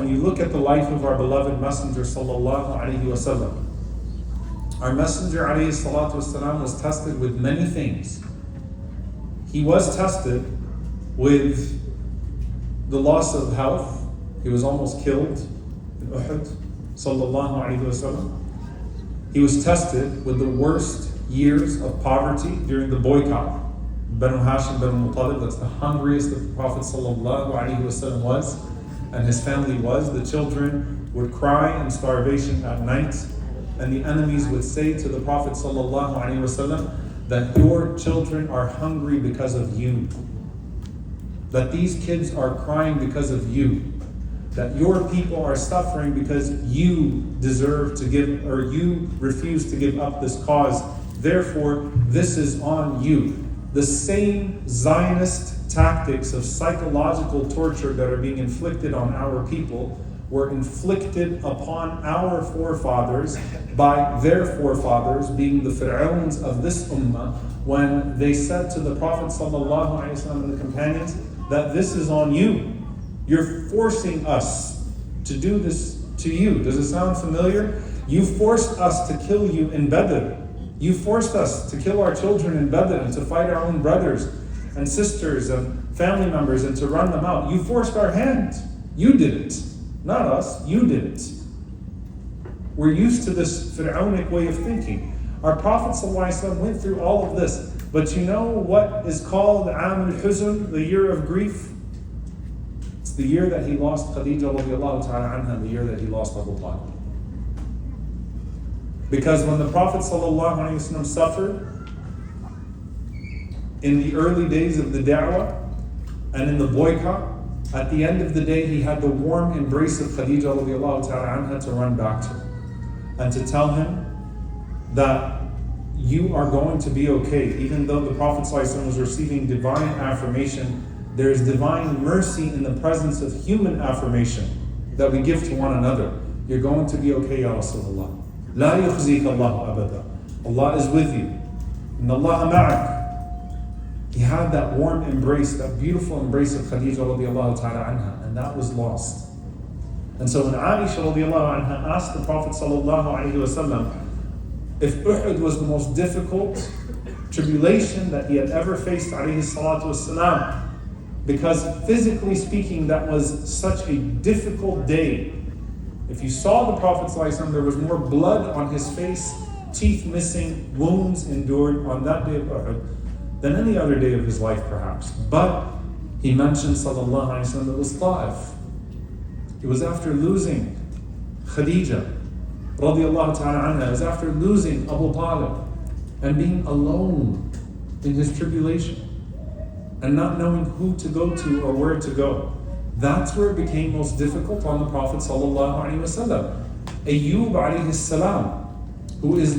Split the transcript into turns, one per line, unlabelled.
when you look at the life of our beloved Messenger sallallahu alaihi wasallam, our Messenger alayhi salatu wasalam was tested with many things. He was tested with the loss of health. He was almost killed in Uhud, sallallahu alaihi wasallam. He was tested with the worst years of poverty during the boycott. Banu Hashim, Banu Muttalib, that's the hungriest that the Prophet sallallahu alaihi wasallam was, and his family was. The children would cry in starvation at night, and the enemies would say to the Prophet sallallahu alaihi wasallam that your children are hungry because of you, that these kids are crying because of you, that your people are suffering because you deserve to give, or you refuse to give up this cause. Therefore, this is on you. The same Zionist tactics of psychological torture that are being inflicted on our people were inflicted upon our forefathers by their forefathers, being the Fir'auns of this ummah, when they said to the Prophet ﷺ and the companions that this is on you. You're forcing us to do this to you. Does it sound familiar? You forced us to kill you in Badr. You forced us to kill our children in Badr and to fight our own brothers and sisters and family members and to run them out. You forced our hand. You did it. Not us. You did it. We're used to this Fir'aunic way of thinking. Our Prophet ﷺ went through all of this. But you know what is called Am al-Huzn, the year of grief? It's the year that he lost Khadija radiallahu ta'ala anha, the year that he lost Abu Talib. Because when the Prophet ﷺ suffered in the early days of the da'wah and in the boycott, at the end of the day he had the warm embrace of Khadija radiallahu ta'ala anha to run back to and to tell him that you are going to be okay. Even though the Prophet ﷺ was receiving divine affirmation, there is divine mercy in the presence of human affirmation that we give to one another. You're going to be okay, Ya Rasulullah. La yukhzik Allah abada. Allah is with you. Inna Allah ma'ak. He had that warm embrace, that beautiful embrace of Khadija radiallahu ta'ala anha, and that was lost. And so when Aisha radiallahu anha asked the Prophet sallallahu alaihi wasallam if Uhud was the most difficult tribulation that he had ever faced alayhi salatu wasalam, because physically speaking that was such a difficult day. If you saw the Prophet ﷺ, there was more blood on his face, teeth missing, wounds endured on that day of Uhud than any other day of his life perhaps. But he mentioned sallallahu alaihi wasallam, it was Ta'if. It was after losing Khadija radiallahu ta'ala anha. It was after losing Abu Talib and being alone in his tribulation and not knowing who to go to or where to go. That's where it became most difficult on the Prophet sallallahu alaihi wasallam. Ayyub alayhi salam, who is